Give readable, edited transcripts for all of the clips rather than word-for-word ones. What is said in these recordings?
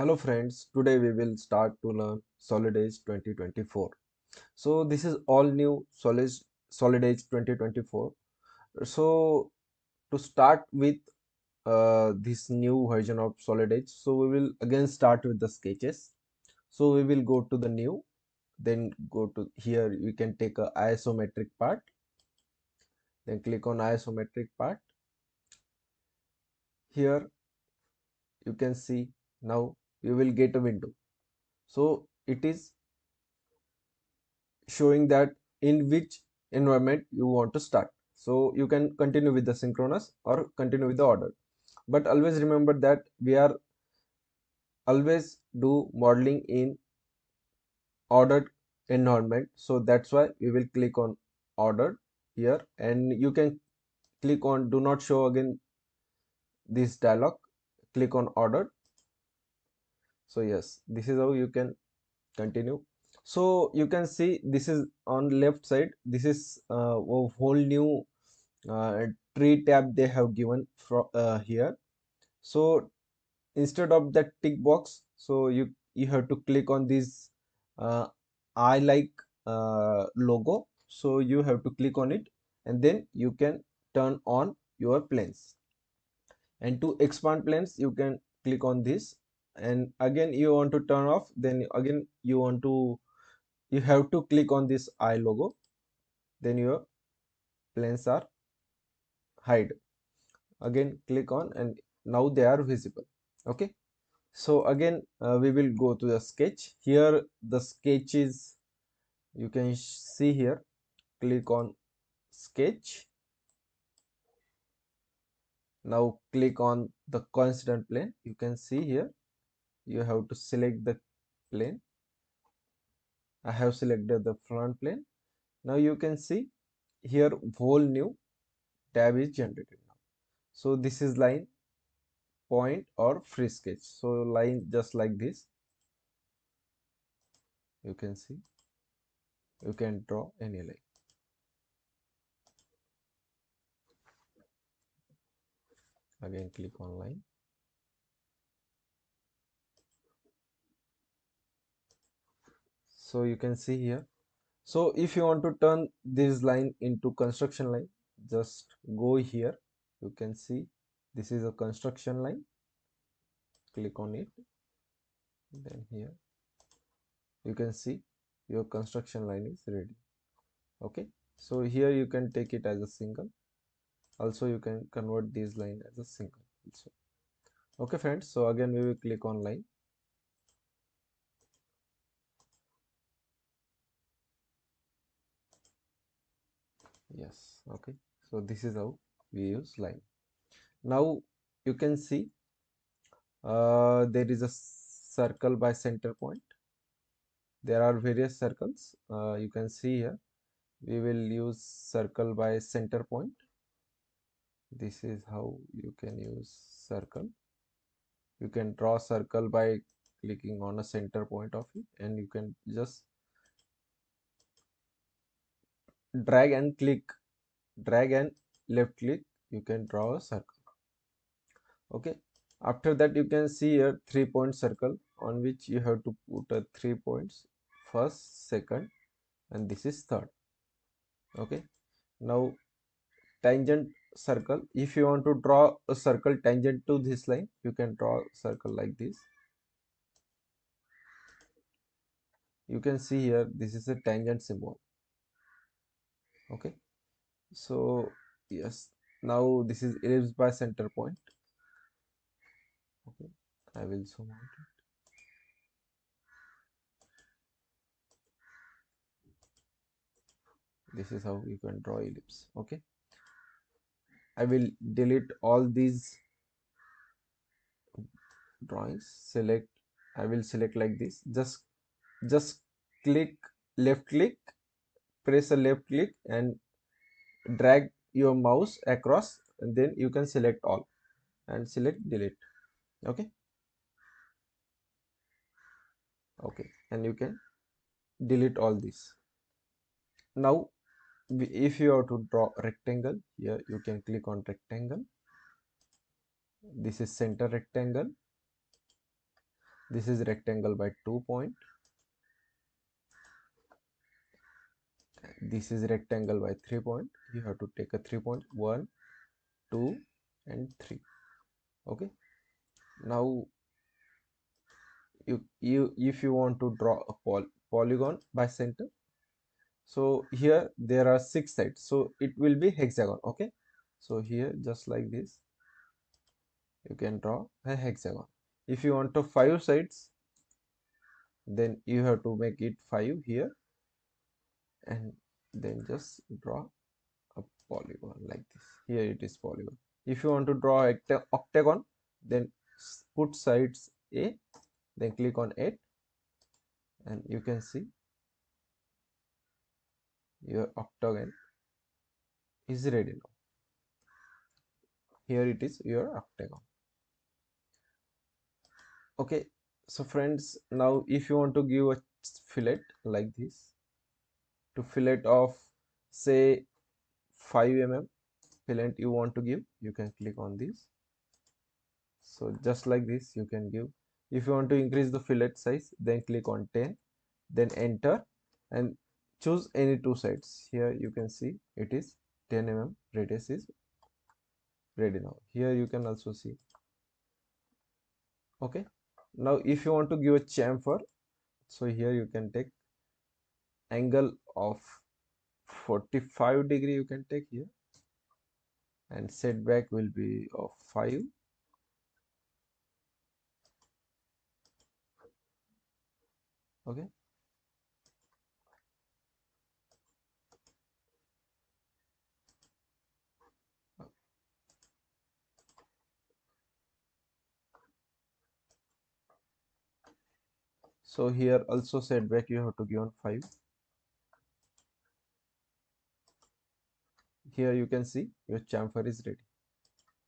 Hello friends, today we will start to learn Solid Edge 2024. So this is all new Solid Edge 2024. So to start with this new version of Solid Edge, so we will again start with the sketches. So we will go to the new, then go to here. You can take a isometric part, then click on isometric part. Here you can see now you will get a window. So it is showing that in which environment you want to start. So you can continue with the synchronous or continue with the order, but always remember that we are always do modeling in ordered environment. So that's why we will click on ordered here, and you can click on do not show again this dialog, click on ordered. So yes, this is how you can continue. So you can see this is on left side, this is a whole new uh, tree tab they have given from here. So instead of that tick box, so you have to click on this uh, I like logo. So you have to click on it, and then you can turn on your planes, and to expand planes you can click on this, and again you want to turn off, then again you have to click on this I logo, then your planes are hide. Again click on, and now they are visible. Okay, so again we will go to the sketch. Here the sketch is, you can see here, click on sketch. Now click on the coincident plane. You can see here you have to select the plane. I have selected the front plane. Now you can see here whole new tab is generated now. So this is line, point or free sketch. So line just like this, you can see, you can draw any line. Again click on line. So you can see here. So if you want to turn this line into construction line, just go here. You can see this is a construction line. Click on it. Then here you can see your construction line is ready. Okay. So here you can take it as a single. Also you can convert this line as a single also. Okay friends. So again we will click on line. Yes. Okay. So this is how we use line. Now you can see there is a circle by center point. There are various circles. You can see here we will use circle by center point. This is how you can use circle. You can draw circle by clicking on a center point of it, and you can just drag and click, drag and left click, you can draw a circle. Okay, after that you can see a 3-point circle on which you have to put a 3 points, first, second, and this is third. Okay, now tangent circle. If you want to draw a circle tangent to this line, you can draw a circle like this. You can see here this is a tangent symbol. Okay, so yes, now this is ellipse by center point. Okay, I will zoom out it. This is how you can draw ellipse. Okay, I will delete all these drawings. Select, I will select like this. Just click, left click, press a left click and drag your mouse across, and then you can select all and select delete. Okay, okay, and you can delete all this. Now if you have to draw rectangle, here you can click on rectangle. This is center rectangle. This is rectangle by 2 point. This is rectangle by 3 point. You have to take a 3 point, 1, 2 and 3. Okay, now you if you want to draw a polygon by center, so here there are 6 sides, so it will be hexagon. Okay, so here just like this you can draw a hexagon. If you want to 5 sides, then you have to make it 5 here, and then just draw a polygon like this. Here it is polygon. If you want to draw octagon, then put sides A, then click on 8, and you can see your octagon is ready now. Here it is your octagon. Okay, so friends, now if you want to give a fillet like this, to fillet of say 5 mm fillet you want to give, you can click on this. So just like this you can give. If you want to increase the fillet size, then click on 10, then enter and choose any 2 sides. Here you can see it is 10 mm radius is ready now. Here you can also see. Okay, now if you want to give a chamfer, so here you can take angle of 45 degree, you can take here, and setback will be of 5. Okay, so here also setback you have to give on 5. Here you can see your chamfer is ready.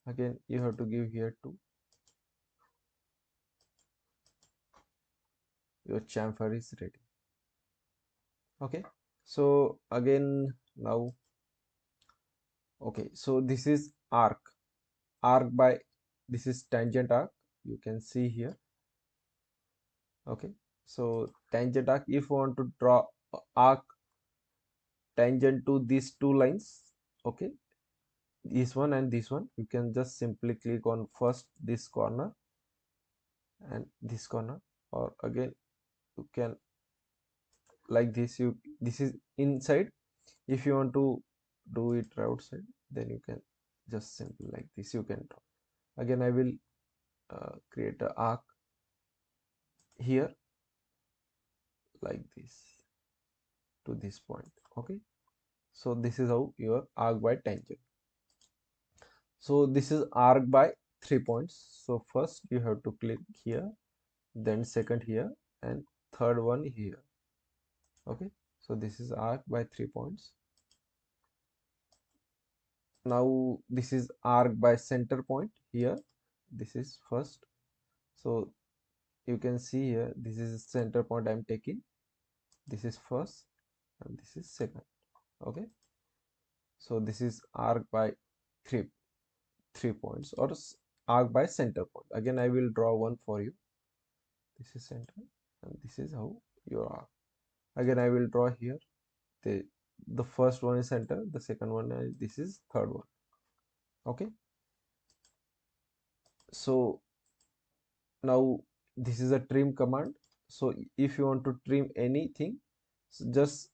Again you have to give here 2. Your chamfer is ready. Okay, so again now, okay, so this is arc by, this is tangent arc, you can see here. Okay, so tangent arc, if you want to draw a arc tangent to these 2 lines, okay, this one and this one, you can just simply click on first this corner and this corner, or again you can like this. This is inside. If you want to do it outside, then you can just simply like this you can draw. Again I will create a arc here like this to this point. Okay, so this is how your arc by tangent. So this is arc by 3 points. So first you have to click here, then second here, and third one here. Okay, so this is arc by 3 points. Now this is arc by center point here. This is first. So you can see here, this is center point I'm taking. This is first and this is second. Okay, so this is arc by 3 points, or arc by center point. Again I will draw one for you. This is center and this is how your arc. Again I will draw here. The first one is center, the second one is, this is third one. Okay, so now this is a trim command. So if you want to trim anything, so just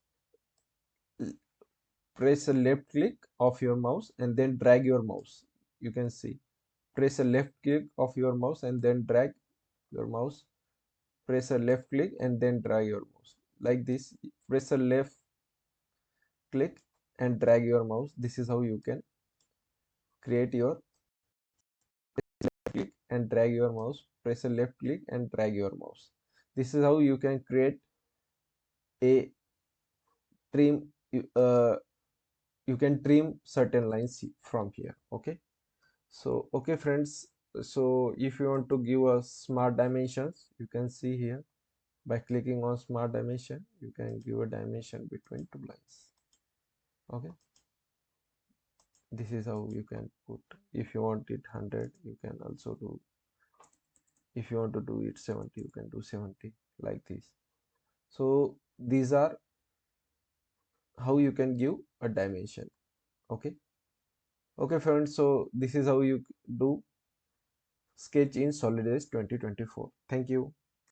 press a left click of your mouse and then drag your mouse. You can see, press a left click of your mouse and then drag your mouse. Press a left click and then drag your mouse like this. Press a left click and drag your mouse. This is how you can create your, click and drag your mouse. Press a left click and drag your mouse. This is how you can create a trim. You can trim certain lines from here. Okay, so okay friends, so if you want to give a smart dimensions, you can see here by clicking on smart dimension, you can give a dimension between 2 lines. Okay, this is how you can put. If you want it 100, you can also do If you want to do it 70, you can do 70 like this. So these are how you can give a dimension. Okay. Okay friends, so this is how you do sketch in SolidWorks 2024. Thank you.